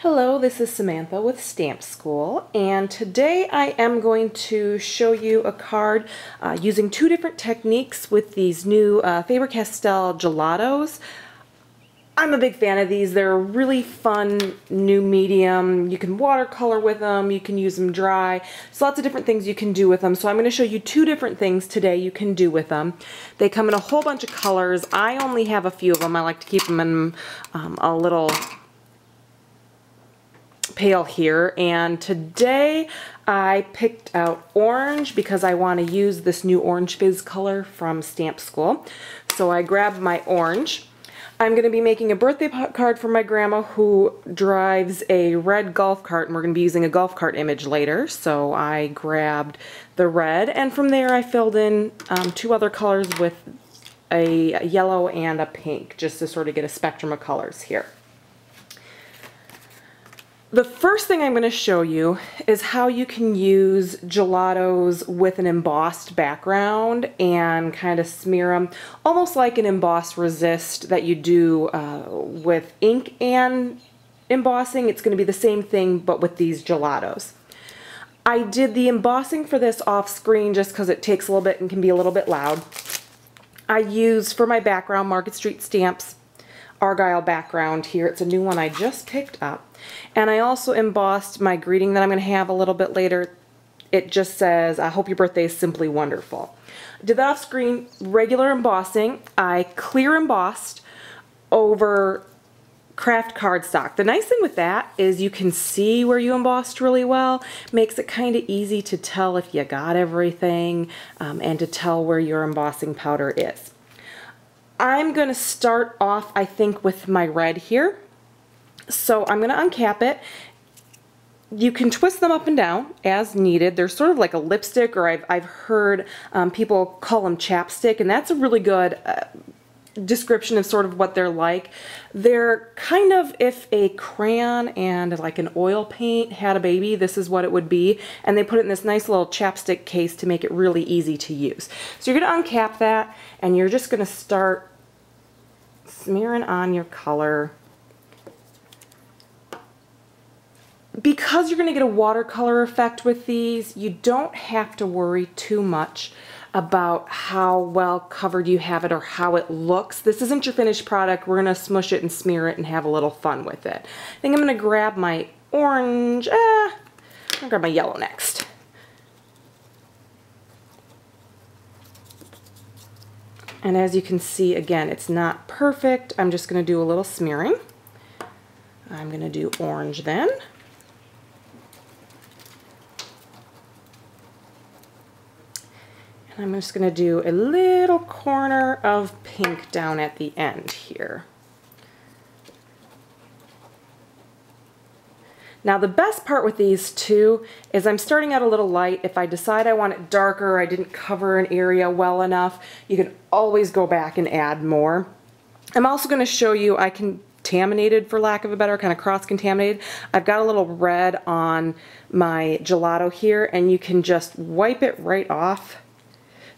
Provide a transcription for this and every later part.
Hello, this is Samantha with Stamp School, and today I am going to show you a card using two different techniques with these new Faber Castell Gelatos. I'm a big fan of these. They're a really fun new medium. You can watercolor with them, you can use them dry. So lots of different things you can do with them. So I'm going to show you two different things today you can do with them. They come in a whole bunch of colors. I only have a few of them. I like to keep them in a little pale here, and today I picked out orange because I want to use this new Orange Fizz color from Stamp School. So I grabbed my orange. I'm going to be making a birthday card for my grandma who drives a red golf cart, and we're going to be using a golf cart image later. So I grabbed the red, and from there I filled in two other colors with a yellow and a pink, just to sort of get a spectrum of colors here. The first thing I'm going to show you is how you can use gelatos with an embossed background and kind of smear them almost like an Emboss Resist that you do with ink and embossing. It's going to be the same thing but with these gelatos. I did the embossing for this off screen just because it takes a little bit and can be a little bit loud. I used for my background Market Street Stamps Argyle background here. It's a new one I just picked up. And I also embossed my greeting that I'm going to have a little bit later. It just says, I hope your birthday is simply wonderful. Did that off screen, regular embossing. I clear embossed over craft cardstock. The nice thing with that is you can see where you embossed really well. Makes it kind of easy to tell if you got everything and to tell where your embossing powder is. I'm going to start off, I think, with my red here. So I'm going to uncap it. You can twist them up and down as needed. They're sort of like a lipstick, or I've heard people call them chapstick, and that's a really good description of sort of what they're like. They're kind of, if a crayon and like an oil paint had a baby, this is what it would be. And they put it in this nice little chapstick case to make it really easy to use. So you're going to uncap that, and you're just going to start smearing on your color. Because you're going to get a watercolor effect with these, you don't have to worry too much about how well covered you have it or how it looks. This isn't your finished product. We're going to smush it and smear it and have a little fun with it. I think I'm going to grab my orange. I'm going to grab my yellow next. And as you can see, again, it's not perfect. I'm just going to do a little smearing. I'm going to do orange then. I'm just going to do a little corner of pink down at the end here. Now the best part with these two is I'm starting out a little light. If I decide I want it darker, I didn't cover an area well enough, you can always go back and add more. I'm also going to show you I contaminated, for lack of a better, kind of cross-contaminated. I've got a little red on my gelato here, and you can just wipe it right off.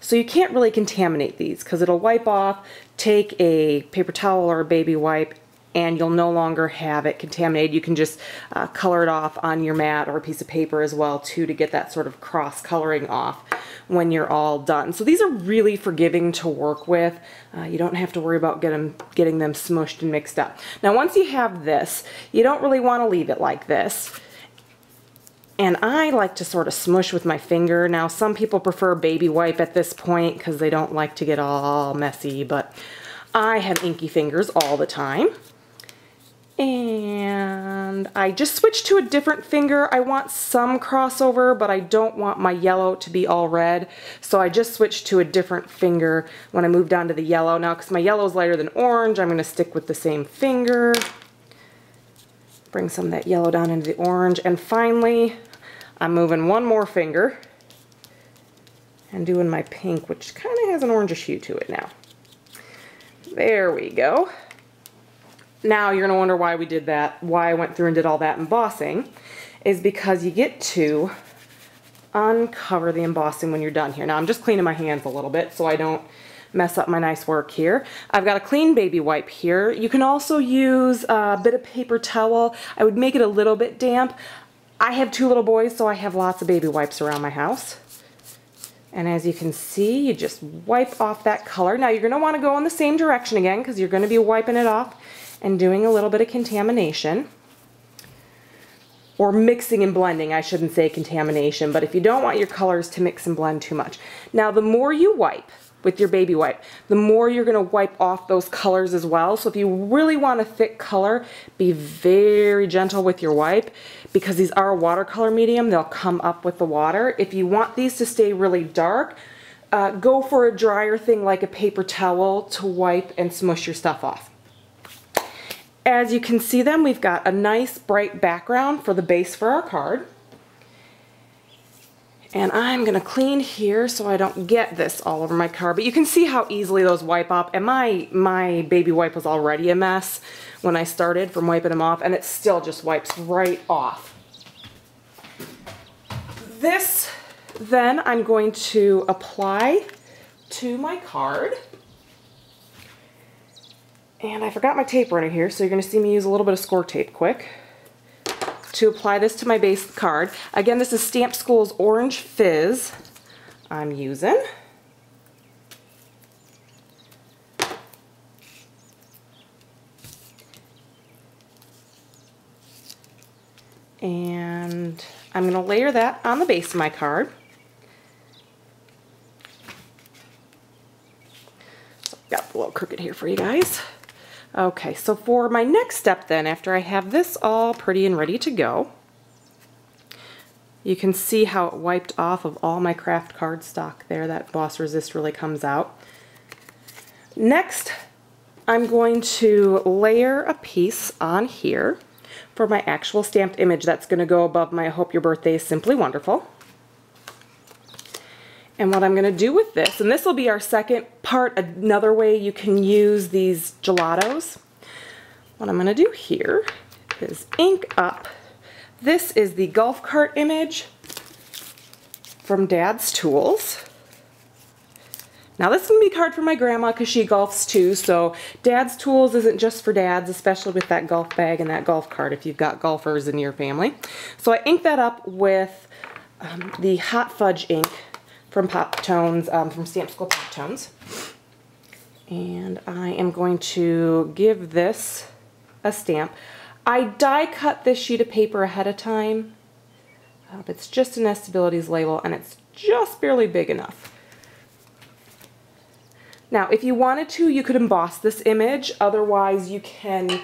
So you can't really contaminate these because it'll wipe off, take a paper towel or a baby wipe, and you'll no longer have it contaminated. You can just color it off on your mat or a piece of paper as well too, to get that sort of cross coloring off when you're all done. So these are really forgiving to work with. You don't have to worry about getting them smushed and mixed up. Now once you have this, you don't really want to leave it like this. And I like to sort of smush with my finger. Now some people prefer baby wipe at this point because they don't like to get all messy, but I have inky fingers all the time. And I just switched to a different finger. I want some crossover, but I don't want my yellow to be all red. So I just switched to a different finger when I moved on to the yellow. Now because my yellow is lighter than orange, I'm going to stick with the same finger. Bring some of that yellow down into the orange. And finally, I'm moving one more finger and doing my pink, which kind of has an orangish hue to it now. There we go. Now you're going to wonder why we did that, why I went through and did all that embossing, is because you get to uncover the embossing when you're done here. Now I'm just cleaning my hands a little bit so I don't mess up my nice work here. I've got a clean baby wipe here. You can also use a bit of paper towel. I would make it a little bit damp. I have 2 little boys, so I have lots of baby wipes around my house. And as you can see, you just wipe off that color. Now you're going to want to go in the same direction again because you're going to be wiping it off and doing a little bit of contamination. Or mixing and blending, I shouldn't say contamination, but if you don't want your colors to mix and blend too much. Now the more you wipe with your baby wipe, the more you're going to wipe off those colors as well. So if you really want a thick color, be very gentle with your wipe because these are a watercolor medium. They'll come up with the water. If you want these to stay really dark, go for a drier thing like a paper towel to wipe and smush your stuff off. As you can see then, we've got a nice bright background for the base for our card. And I'm going to clean here so I don't get this all over my card. But you can see how easily those wipe off. And my baby wipe was already a mess when I started from wiping them off. And it still just wipes right off. This then I'm going to apply to my card. And I forgot my tape runner here, so you're going to see me use a little bit of score tape quick to apply this to my base card. Again, this is Stamp School's Orange Fizz I'm using. And I'm going to layer that on the base of my card. So I've got a little crooked here for you guys. Okay, so for my next step then, after I have this all pretty and ready to go, you can see how it wiped off of all my craft cardstock there. That Emboss Resist really comes out. Next, I'm going to layer a piece on here for my actual stamped image that's going to go above my I Hope Your Birthday is Simply Wonderful. And what I'm going to do with this, and this will be our second part, another way you can use these gelatos. What I'm going to do here is ink up. This is the golf cart image from Dad's Tools. Now this is going to be a card for my grandma because she golfs too, so Dad's Tools isn't just for dads, especially with that golf bag and that golf cart if you've got golfers in your family. So I inked that up with the Hot Fudge ink from Pop Tones, from Stamp School Pop Tones. And I am going to give this a stamp. I die cut this sheet of paper ahead of time. It's just an Nestabilities label and it's just barely big enough. Now if you wanted to, you could emboss this image, otherwise you can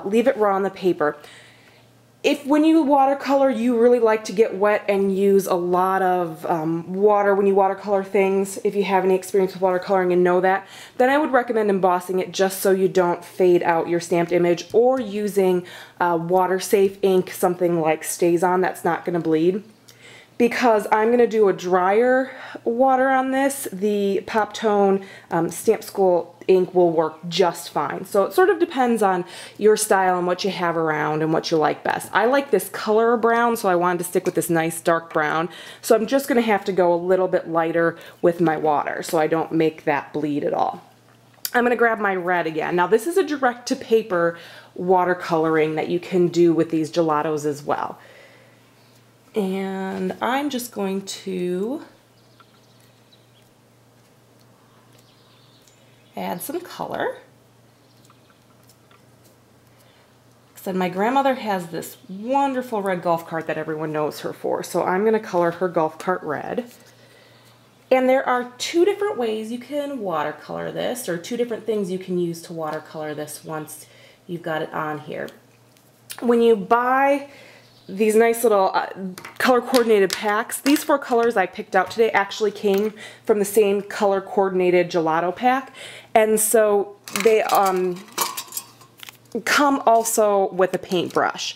leave it raw on the paper. If when you watercolor you really like to get wet and use a lot of water when you watercolor things, if you have any experience with watercoloring and know that, then I would recommend embossing it just so you don't fade out your stamped image, or using water-safe ink, something like StazOn that's not going to bleed. Because I'm going to do a drier water on this, the Pop Tone Stamp School ink will work just fine. So it sort of depends on your style and what you have around and what you like best. I like this color brown, so I wanted to stick with this nice dark brown. So I'm just going to have to go a little bit lighter with my water so I don't make that bleed at all. I'm going to grab my red again. Now this is a direct-to-paper watercoloring that you can do with these gelatos as well. And I'm just going to add some color. So my grandmother has this wonderful red golf cart that everyone knows her for, so I'm going to color her golf cart red. And there are 2 different ways you can watercolor this, or 2 different things you can use to watercolor this once you've got it on here. When you buy these nice little color coordinated packs, these 4 colors I picked out today actually came from the same color coordinated gelato pack, and so they come also with a paintbrush.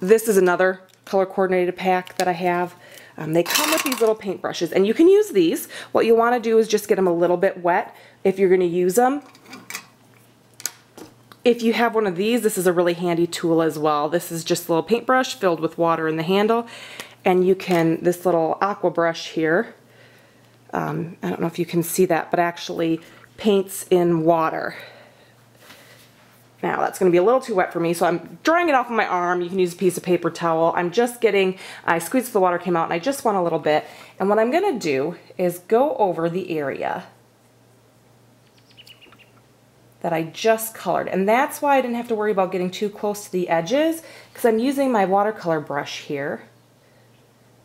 This is another color coordinated pack that I have. They come with these little paintbrushes, and you can use these. What you want to do is just get them a little bit wet if you're going to use them. If you have one of these, this is a really handy tool as well. This is just a little paintbrush filled with water in the handle, and you can, this little aqua brush here, I don't know if you can see that, but actually paints in water. Now that's going to be a little too wet for me, so I'm drying it off on my arm. You can use a piece of paper towel. I squeezed the water came out and I just want a little bit. And what I'm going to do is go over the area that I just colored. And that's why I didn't have to worry about getting too close to the edges, because I'm using my watercolor brush here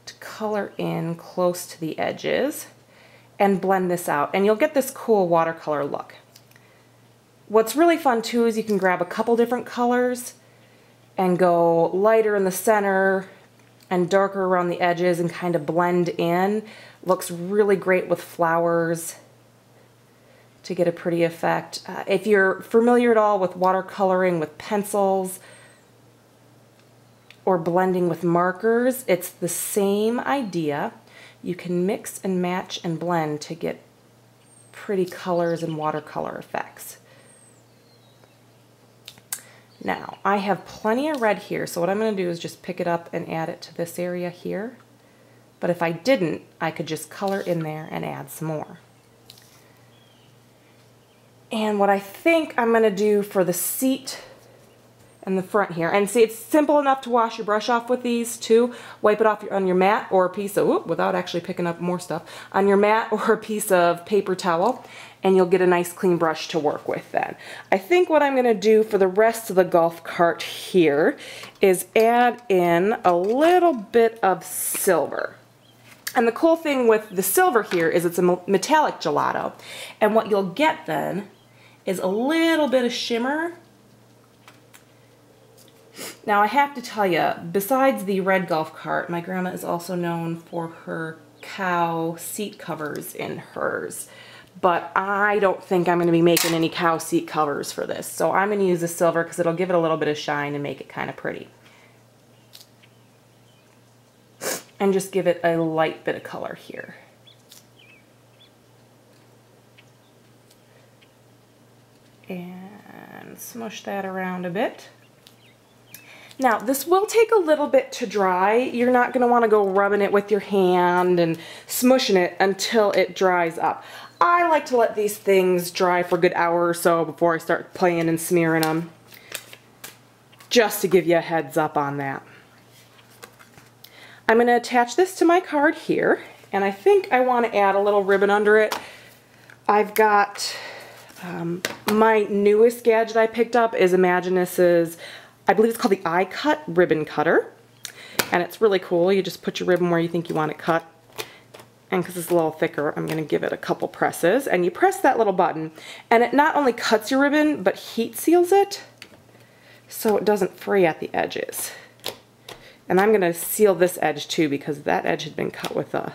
to color in close to the edges and blend this out. And you'll get this cool watercolor look. What's really fun too is you can grab a couple different colors and go lighter in the center and darker around the edges and kind of blend in. Looks really great with flowers to get a pretty effect. If you're familiar at all with watercoloring with pencils or blending with markers, it's the same idea. You can mix and match and blend to get pretty colors and watercolor effects. Now, I have plenty of red here, so what I'm going to do is just pick it up and add it to this area here. But if I didn't, I could just color in there and add some more. And what I think I'm going to do for the seat and the front here, and see, it's simple enough to wash your brush off with these too. Wipe it off on your mat or a piece of, without actually picking up more stuff, on your mat or a piece of paper towel, and you'll get a nice clean brush to work with then. I think what I'm going to do for the rest of the golf cart here is add in a little bit of silver. And the cool thing with the silver here is it's a metallic gelato, and what you'll get then is a little bit of shimmer. Now I have to tell you, besides the red golf cart, my grandma is also known for her cow seat covers in hers. But I don't think I'm going to be making any cow seat covers for this. So I'm going to use the silver because it'll give it a little bit of shine and make it kind of pretty. And just give it a light bit of color here. And smush that around a bit. Now, this will take a little bit to dry. You're not going to want to go rubbing it with your hand and smushing it until it dries up. I like to let these things dry for a good hour or so before I start playing and smearing them, just to give you a heads up on that. I'm going to attach this to my card here, and I think I want to add a little ribbon under it. I've got my newest gadget I picked up is Imaginus's, I believe it's called the I-Cut ribbon cutter, and it's really cool. You just put your ribbon where you think you want it cut. And because it's a little thicker, I'm going to give it a couple presses. And you press that little button, and it not only cuts your ribbon, but heat seals it so it doesn't fray at the edges. And I'm going to seal this edge too, because that edge had been cut with a...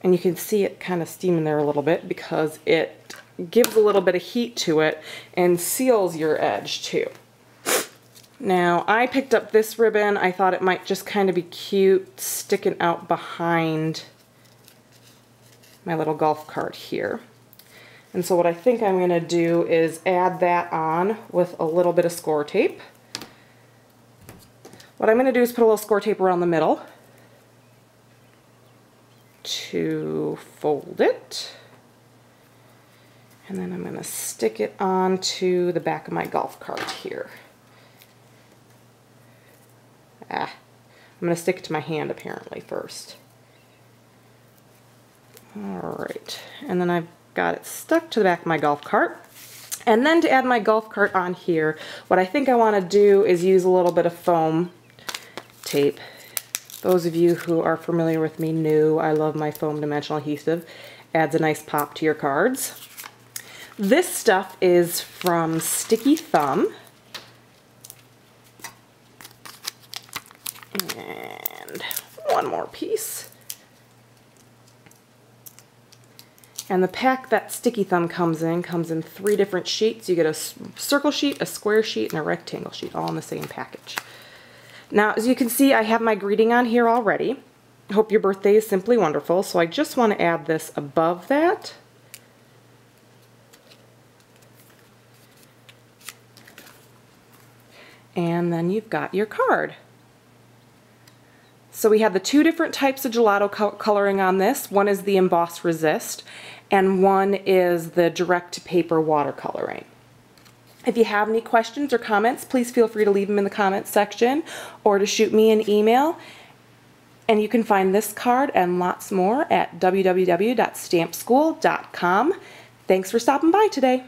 And you can see it kind of steaming there a little bit because it gives a little bit of heat to it and seals your edge too. Now, I picked up this ribbon. I thought it might just kind of be cute sticking out behind my little golf cart here. And so what I think I'm going to do is add that on with a little bit of score tape. What I'm going to do is put a little score tape around the middle to fold it. And then I'm going to stick it onto the back of my golf cart here. I'm going to stick it to my hand apparently first. Alright, and then I've got it stuck to the back of my golf cart. And then to add my golf cart on here, what I think I want to do is use a little bit of foam tape. Those of you who are familiar with me know I love my foam dimensional adhesive. Adds a nice pop to your cards. This stuff is from Sticky Thumb. And one more piece. And the pack that Sticky Thumb comes in 3 different sheets. You get a circle sheet, a square sheet, and a rectangle sheet, all in the same package. Now, as you can see, I have my greeting on here already. Hope your birthday is simply wonderful. So I just want to add this above that. And then you've got your card. So we have the two different types of gelato coloring on this. One is the Emboss Resist, and one is the direct to paper watercoloring. If you have any questions or comments, please feel free to leave them in the comments section or to shoot me an email. And you can find this card and lots more at www.stampschool.com. Thanks for stopping by today.